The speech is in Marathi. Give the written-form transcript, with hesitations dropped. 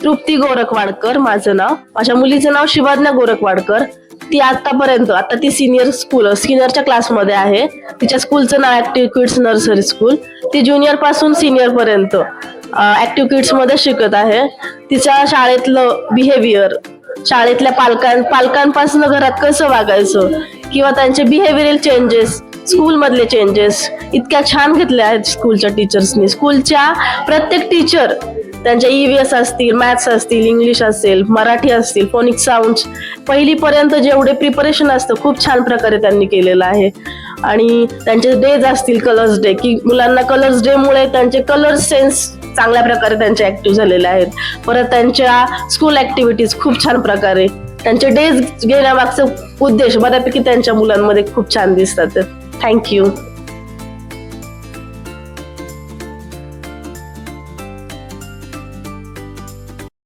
तृप्ती गोरखवाडकर माझं नाव. माझ्या मुलीचं नाव शिवाज्ञा गोरखवाडकर. ती आता ती सिनियरच्या क्लासमध्ये आहे. तिच्या स्कूलचं नाव ऍक्टिव्ह किड्स नर्सरी स्कूल. ती ज्युनियर पासून सिनियर पर्यंत ऍक्टिव्ह किड्स मध्ये शिकत आहे. तिच्या शाळेतलं बिहेवियर, शाळेतल्या पालकांपासून घरात कसं वागायचं किंवा त्यांचे बिहेवियरल चेंजेस, स्कूल मधले चेंजेस इतक्या छान घेतल्या आहेत स्कूलच्या टीचर्सनी. स्कूलच्या प्रत्येक टीचर त्यांच्या EVS असतील, मॅथ्स असतील, इंग्लिश असेल, मराठी असतील, फोनिक साऊंड पहिलीपर्यंत जेवढे प्रिपरेशन असतं खूप छान प्रकारे त्यांनी केलेलं आहे. आणि त्यांचे डेज असतील, कलर्स डे, की मुलांना कलर्स डे मुळे त्यांचे कलर सेन्स चांगल्या प्रकारे त्यांचे ऍक्टिव्ह झालेले आहेत. परत त्यांच्या स्कूल ऍक्टिव्हिटीज खूप छान प्रकारे, त्यांचे डेज घेण्यामागचा उद्देश बऱ्यापैकी त्यांच्या मुलांमध्ये खूप छान दिसतात. थँक्यू.